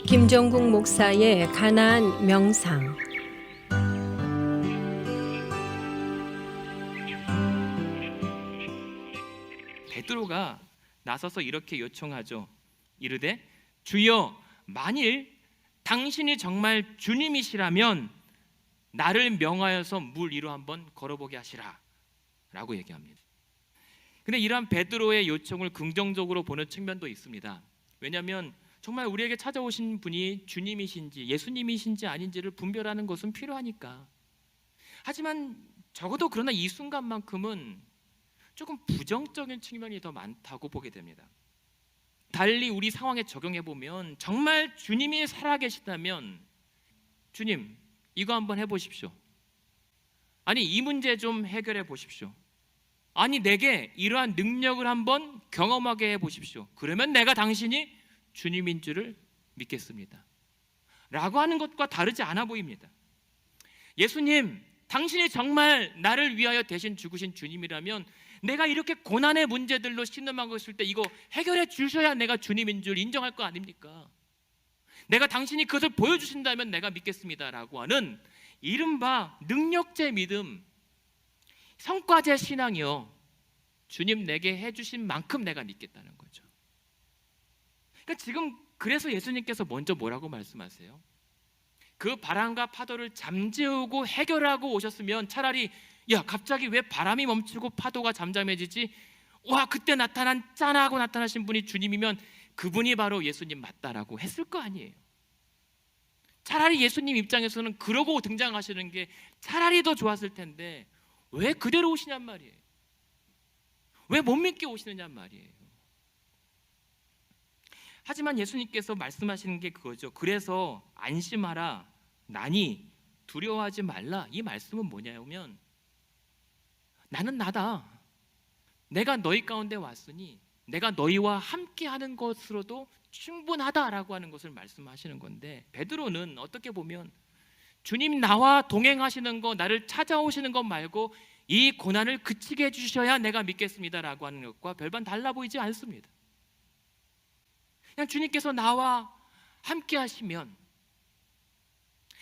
김종국 목사의 가나안 명상. 베드로가 나서서 이렇게 요청하죠. 이르되 주여, 만일 당신이 정말 주님이시라면 나를 명하여서 물 위로 한번 걸어보게 하시라 라고 얘기합니다. 근데 이러한 베드로의 요청을 긍정적으로 보는 측면도 있습니다. 왜냐하면 정말 우리에게 찾아오신 분이 주님이신지 예수님이신지 아닌지를 분별하는 것은 필요하니까. 하지만 적어도 그러나 이 순간만큼은 조금 부정적인 측면이 더 많다고 보게 됩니다. 달리 우리 상황에 적용해 보면 정말 주님이 살아계시다면 주님, 이거 한번 해보십시오. 아니, 이 문제 좀 해결해 보십시오. 아니, 내게 이러한 능력을 한번 경험하게 해보십시오. 그러면 내가 당신이 주님인 줄을 믿겠습니다 라고 하는 것과 다르지 않아 보입니다. 예수님, 당신이 정말 나를 위하여 대신 죽으신 주님이라면 내가 이렇게 고난의 문제들로 신음하고 있을 때 이거 해결해 주셔야 내가 주님인 줄 인정할 거 아닙니까? 내가 당신이 그것을 보여주신다면 내가 믿겠습니다 라고 하는 이른바 능력제 믿음, 성과제 신앙이요, 주님 내게 해주신 만큼 내가 믿겠다는 거죠. 그러니까 지금 그래서 예수님께서 먼저 뭐라고 말씀하세요? 그 바람과 파도를 잠재우고 해결하고 오셨으면 차라리 야, 갑자기 왜 바람이 멈추고 파도가 잠잠해지지? 와, 그때 나타난 짠하고 나타나신 분이 주님이면 그분이 바로 예수님 맞다라고 했을 거 아니에요. 차라리 예수님 입장에서는 그러고 등장하시는 게 차라리 더 좋았을 텐데 왜 그대로 오시냔 말이에요. 왜 못 믿게 오시느냔 말이에요. 하지만 예수님께서 말씀하시는 게 그거죠. 그래서 안심하라, 나니 두려워하지 말라. 이 말씀은 뭐냐면 나는 나다. 내가 너희 가운데 왔으니 내가 너희와 함께하는 것으로도 충분하다라고 하는 것을 말씀하시는 건데, 베드로는 어떻게 보면 주님 나와 동행하시는 거, 나를 찾아오시는 것 말고 이 고난을 그치게 해주셔야 내가 믿겠습니다라고 하는 것과 별반 달라 보이지 않습니다. 그냥 주님께서 나와 함께 하시면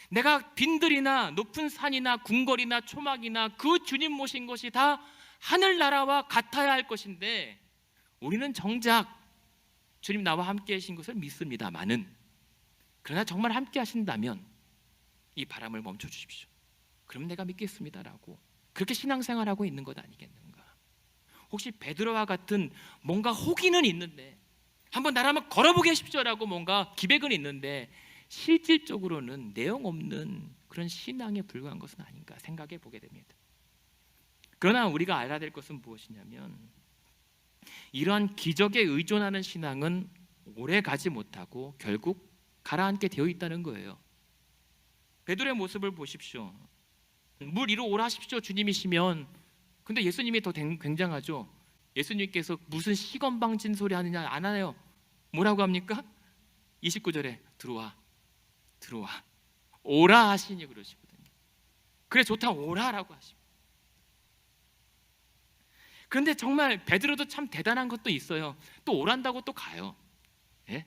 내가 빈들이나 높은 산이나 궁궐이나 초막이나 그 주님 모신 것이 다 하늘나라와 같아야 할 것인데 우리는 정작 주님 나와 함께 하신 것을 믿습니다마는, 그러나 정말 함께 하신다면 이 바람을 멈춰 주십시오. 그럼 내가 믿겠습니다라고 그렇게 신앙생활하고 있는 것 아니겠는가? 혹시 베드로와 같은 뭔가 호기는 있는데 한번 나를 한번 걸어보게 하십시오라고 뭔가 기백은 있는데 실질적으로는 내용 없는 그런 신앙에 불과한 것은 아닌가 생각해 보게 됩니다. 그러나 우리가 알아야 될 것은 무엇이냐면 이러한 기적에 의존하는 신앙은 오래 가지 못하고 결국 가라앉게 되어 있다는 거예요. 베드로의 모습을 보십시오. 물 위로 오라 하십시오 주님이시면. 근데 예수님이 더 굉장하죠. 예수님께서 무슨 시건방진 소리 하느냐 안 하네요. 뭐라고 합니까? 29절에 들어와 오라 하시니 그러시거든요. 그래 좋다, 오라라고 하십니다. 그런데 정말 베드로도 참 대단한 것도 있어요. 또 오란다고 또 가요. 예?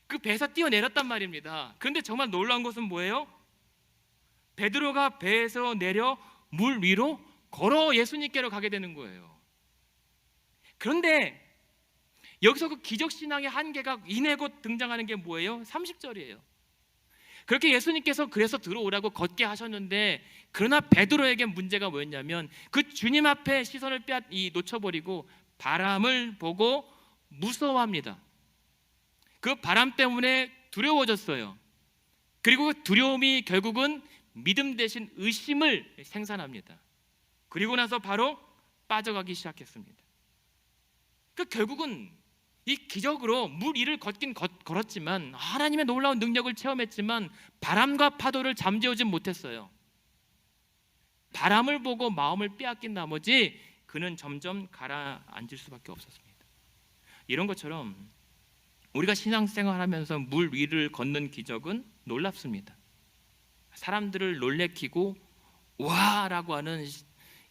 그 배에서 뛰어내렸단 말입니다. 그런데 정말 놀라운 것은 뭐예요? 베드로가 배에서 내려 물 위로 걸어 예수님께로 가게 되는 거예요. 그런데 여기서 그 기적신앙의 한계가 이내 곧 등장하는 게 뭐예요? 30절이에요. 그렇게 예수님께서 그래서 들어오라고 걷게 하셨는데, 그러나 베드로에게 문제가 뭐였냐면 그 주님 앞에 시선을 놓쳐버리고 바람을 보고 무서워합니다. 그 바람 때문에 두려워졌어요. 그리고 그 두려움이 결국은 믿음 대신 의심을 생산합니다. 그리고 나서 바로 빠져가기 시작했습니다. 그 결국은 이 기적으로 물 위를 걸었지만 하나님의 놀라운 능력을 체험했지만 바람과 파도를 잠재우진 못했어요. 바람을 보고 마음을 빼앗긴 나머지 그는 점점 가라앉을 수밖에 없었습니다. 이런 것처럼 우리가 신앙생활하면서 물 위를 걷는 기적은 놀랍습니다. 사람들을 놀래키고 와라고 하는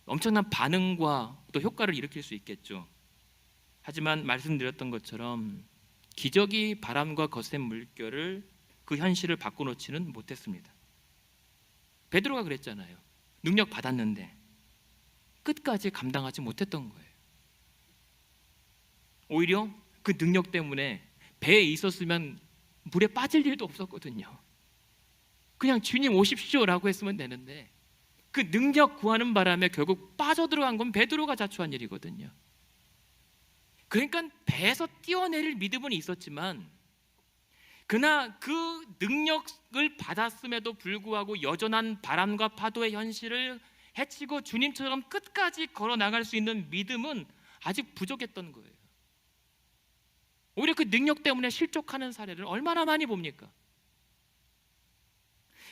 엄청난 반응과 또 효과를 일으킬 수 있겠죠. 하지만 말씀드렸던 것처럼 기적이 바람과 거센 물결을 그 현실을 바꿔놓지는 못했습니다. 베드로가 그랬잖아요. 능력 받았는데 끝까지 감당하지 못했던 거예요. 오히려 그 능력 때문에 배에 있었으면 물에 빠질 일도 없었거든요. 그냥 주님 오십시오라고 했으면 되는데 그 능력 구하는 바람에 결국 빠져들어간 건 베드로가 자초한 일이거든요. 그러니까 배에서 뛰어내릴 믿음은 있었지만 그러나 그 능력을 받았음에도 불구하고 여전한 바람과 파도의 현실을 헤치고 주님처럼 끝까지 걸어 나갈 수 있는 믿음은 아직 부족했던 거예요. 오히려 그 능력 때문에 실족하는 사례를 얼마나 많이 봅니까?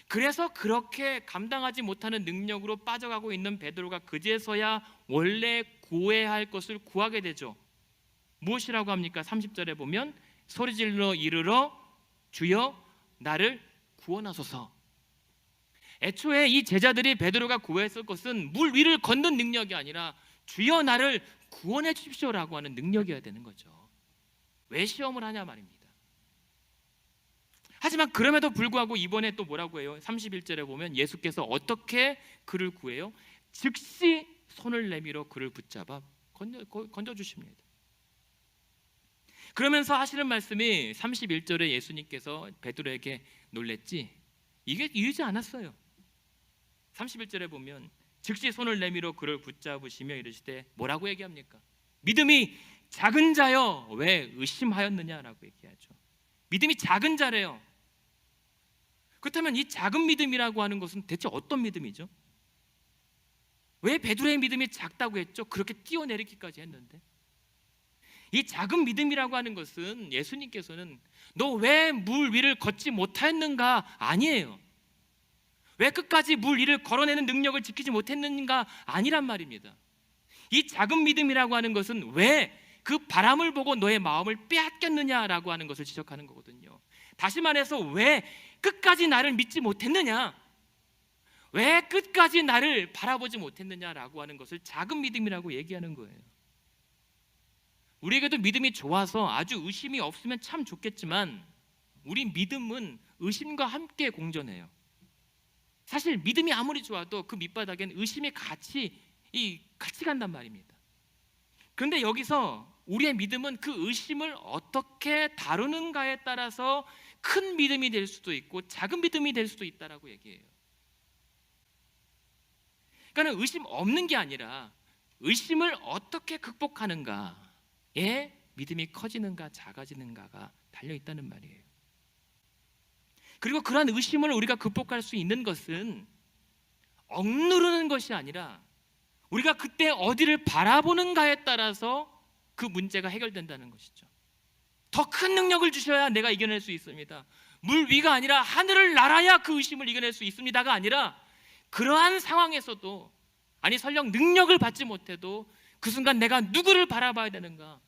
그래서 그렇게 감당하지 못하는 능력으로 빠져가고 있는 베드로가 그제서야 원래 구해야 할 것을 구하게 되죠. 무엇이라고 합니까? 30절에 보면 소리질러 이르러 주여 나를 구원하소서. 애초에 이 제자들이 베드로가 구했을 것은 물 위를 걷는 능력이 아니라 주여 나를 구원해 주십시오라고 하는 능력이어야 되는 거죠. 왜 시험을 하냐 말입니다. 하지만 그럼에도 불구하고 이번에 또 뭐라고 해요? 31절에 보면 예수께서 어떻게 그를 구해요? 즉시 손을 내밀어 그를 붙잡아 건져 주십니다. 그러면서 하시는 말씀이 31절에 예수님께서 베드로에게 놀랬지 이게 이르지 않았어요. 31절에 보면 즉시 손을 내밀어 그를 붙잡으시며 이르시되 뭐라고 얘기합니까? 믿음이 작은 자여 왜 의심하였느냐라고 얘기하죠. 믿음이 작은 자래요. 그렇다면 이 작은 믿음이라고 하는 것은 대체 어떤 믿음이죠? 왜 베드로의 믿음이 작다고 했죠? 그렇게 뛰어내리기까지 했는데 이 작은 믿음이라고 하는 것은 예수님께서는 너 왜 물 위를 걷지 못했는가 아니에요. 왜 끝까지 물 위를 걸어내는 능력을 지키지 못했는가 아니란 말입니다. 이 작은 믿음이라고 하는 것은 왜 그 바람을 보고 너의 마음을 빼앗겼느냐라고 하는 것을 지적하는 거거든요. 다시 말해서 왜 끝까지 나를 믿지 못했느냐, 왜 끝까지 나를 바라보지 못했느냐라고 하는 것을 작은 믿음이라고 얘기하는 거예요. 우리에게도 믿음이 좋아서 아주 의심이 없으면 참 좋겠지만 우리 믿음은 의심과 함께 공존해요. 사실 믿음이 아무리 좋아도 그 밑바닥엔 의심이 같이 간단 말입니다. 그런데 여기서 우리의 믿음은 그 의심을 어떻게 다루는가에 따라서 큰 믿음이 될 수도 있고 작은 믿음이 될 수도 있다라고 얘기해요. 그러니까 의심 없는 게 아니라 의심을 어떻게 극복하는가에 믿음이 커지는가 작아지는가가 달려 있다는 말이에요. 그리고 그러한 의심을 우리가 극복할 수 있는 것은 억누르는 것이 아니라 우리가 그때 어디를 바라보는가에 따라서 그 문제가 해결된다는 것이죠. 더 큰 능력을 주셔야 내가 이겨낼 수 있습니다. 물 위가 아니라 하늘을 날아야 그 의심을 이겨낼 수 있습니다가 아니라 그러한 상황에서도 아니 설령 능력을 받지 못해도 그 순간 내가 누구를 바라봐야 되는가,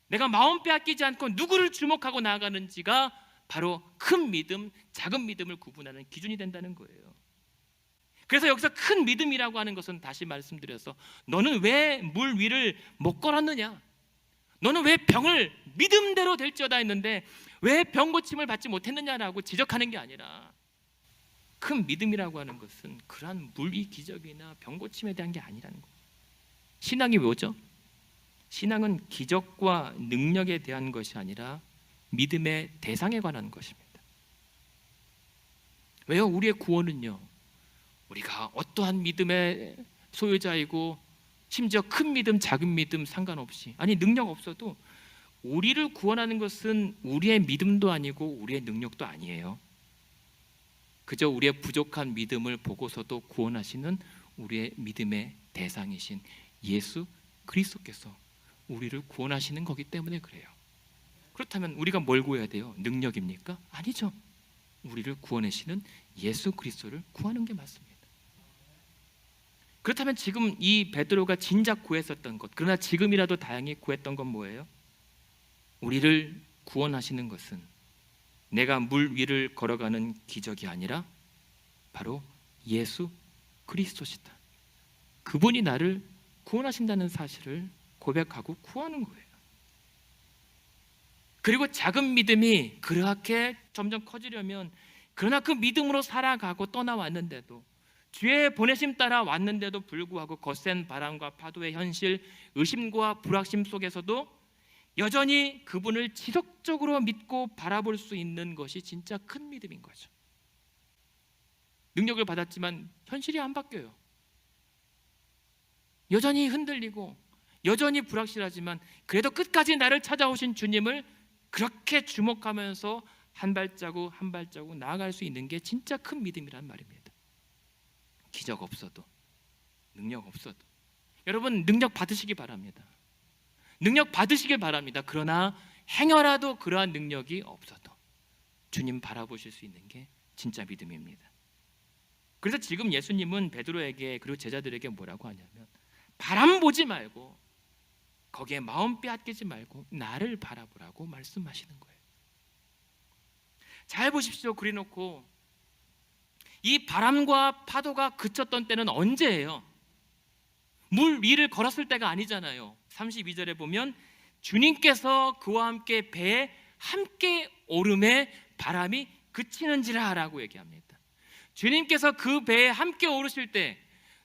내가 마음 빼앗기지 않고 누구를 주목하고 나아가는지가 바로 큰 믿음, 작은 믿음을 구분하는 기준이 된다는 거예요. 그래서 여기서 큰 믿음이라고 하는 것은 다시 말씀드려서 너는 왜 물 위를 못 걸었느냐, 너는 왜 병을 믿음대로 될지어다 했는데 왜 병 고침을 받지 못했느냐라고 지적하는 게 아니라 큰 믿음이라고 하는 것은 그러한 물위 기적이나 병 고침에 대한 게 아니라는 거예요. 신앙이 뭐죠? 신앙은 기적과 능력에 대한 것이 아니라 믿음의 대상에 관한 것입니다. 왜요? 우리의 구원은요, 우리가 어떠한 믿음의 소유자이고 심지어 큰 믿음, 작은 믿음 상관없이, 아니 능력 없어도 우리를 구원하는 것은 우리의 믿음도 아니고 우리의 능력도 아니에요. 그저 우리의 부족한 믿음을 보고서도 구원하시는 우리의 믿음의 대상이신 예수 그리스도께서 우리를 구원하시는 거기 때문에 그래요. 그렇다면 우리가 뭘 구해야 돼요? 능력입니까? 아니죠. 우리를 구원하시는 예수 그리스도를 구하는 게 맞습니다. 그렇다면 지금 이 베드로가 진작 구했었던 것, 그러나 지금이라도 다행히 구했던 건 뭐예요? 우리를 구원하시는 것은 내가 물 위를 걸어가는 기적이 아니라 바로 예수 그리스도시다. 그분이 나를 구원하신다는 사실을 고백하고 구하는 거예요. 그리고 작은 믿음이 그렇게 점점 커지려면, 그러나 그 믿음으로 살아가고 떠나왔는데도, 주의 보내심 따라 왔는데도 불구하고 거센 바람과 파도의 현실, 의심과 불확신 속에서도 여전히 그분을 지속적으로 믿고 바라볼 수 있는 것이 진짜 큰 믿음인 거죠. 능력을 받았지만 현실이 안 바뀌어요. 여전히 흔들리고 여전히 불확실하지만 그래도 끝까지 나를 찾아오신 주님을 그렇게 주목하면서 한 발자국 한 발자국 나아갈 수 있는 게 진짜 큰 믿음이란 말입니다. 기적 없어도, 능력 없어도, 여러분 능력 받으시기 바랍니다. 능력 받으시길 바랍니다. 그러나 행여라도 그러한 능력이 없어도 주님 바라보실 수 있는 게 진짜 믿음입니다. 그래서 지금 예수님은 베드로에게 그리고 제자들에게 뭐라고 하냐면, 바람 보지 말고 거기에 마음 빼앗기지 말고 나를 바라보라고 말씀하시는 거예요. 잘 보십시오. 그래놓고 이 바람과 파도가 그쳤던 때는 언제예요? 물 위를 걸었을 때가 아니잖아요. 32절에 보면 주님께서 그와 함께 배에 함께 오름에 바람이 그치는지라 라고 얘기합니다. 주님께서 그 배에 함께 오르실 때,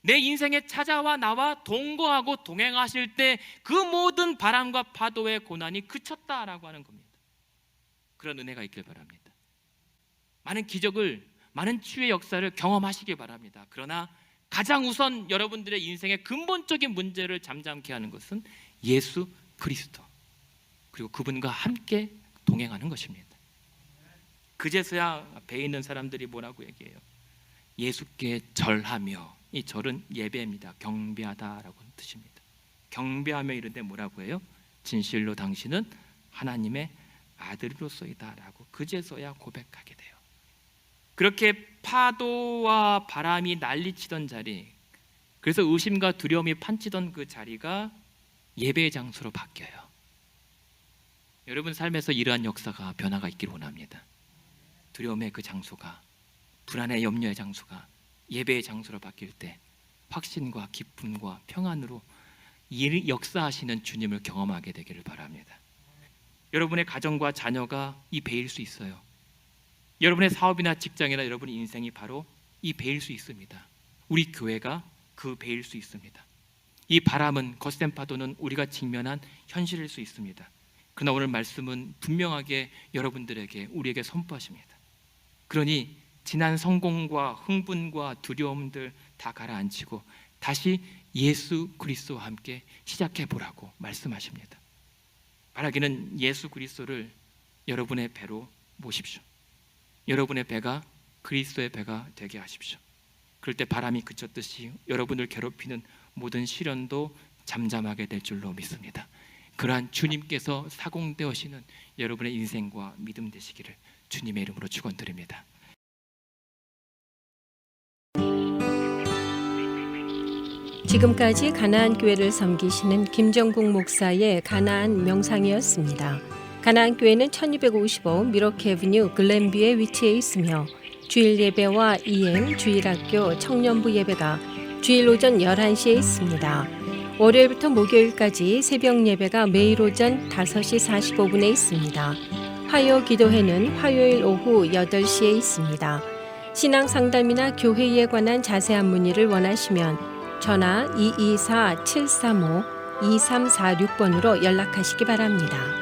내 인생에 찾아와 나와 동거하고 동행하실 때 그 모든 바람과 파도의 고난이 그쳤다라고 하는 겁니다. 그런 은혜가 있길 바랍니다. 많은 기적을, 많은 치유의 역사를 경험하시길 바랍니다. 그러나 가장 우선 여러분들의 인생의 근본적인 문제를 잠잠케 하는 것은 예수 그리스도, 그리고 그분과 함께 동행하는 것입니다. 그제서야 배에 있는 사람들이 뭐라고 얘기해요? 예수께 절하며, 이 절은 예배입니다. 경배하다라고 하는 뜻입니다. 경배하며 이르되 뭐라고 해요? 진실로 당신은 하나님의 아들로서이다 라고 그제서야 고백하게 돼요. 그렇게 파도와 바람이 난리치던 자리, 그래서 의심과 두려움이 판치던 그 자리가 예배의 장소로 바뀌어요. 여러분 삶에서 이러한 역사가, 변화가 있기를 원합니다. 두려움의 그 장소가, 불안의 염려의 장소가 예배의 장소로 바뀔 때 확신과 기쁨과 평안으로 이 역사하시는 주님을 경험하게 되기를 바랍니다. 여러분의 가정과 자녀가 이 배일 수 있어요. 여러분의 사업이나 직장이나 여러분의 인생이 바로 이 배일 수 있습니다. 우리 교회가 그 배일 수 있습니다. 이 바람은, 거센 파도는 우리가 직면한 현실일 수 있습니다. 그러나 오늘 말씀은 분명하게 여러분들에게, 우리에게 선포하십니다. 그러니 지난 성공과 흥분과 두려움들 다 가라앉히고 다시 예수 그리스도와 함께 시작해 보라고 말씀하십니다. 바라기는 예수 그리스도를 여러분의 배로 모십시오. 여러분의 배가 그리스도의 배가 되게 하십시오. 그럴 때 바람이 그쳤듯이 여러분을 괴롭히는 모든 시련도 잠잠하게 될 줄로 믿습니다. 그러한 주님께서 사공되시는 여러분의 인생과 믿음 되시기를 주님의 이름으로 축원드립니다. 지금까지 가나안 교회를 섬기시는 김정국 목사의 가나안 명상이었습니다. 가나안 교회는 1255 미러키 애비뉴 글렌뷰에 위치해 있으며 주일 예배와 EM 주일학교 청년부 예배가 주일 오전 11시에 있습니다. 월요일부터 목요일까지 새벽 예배가 매일 오전 5시 45분에 있습니다. 화요 기도회는 화요일 오후 8시에 있습니다. 신앙 상담이나 교회에 관한 자세한 문의를 원하시면 전화 224-735-2346번으로 연락하시기 바랍니다.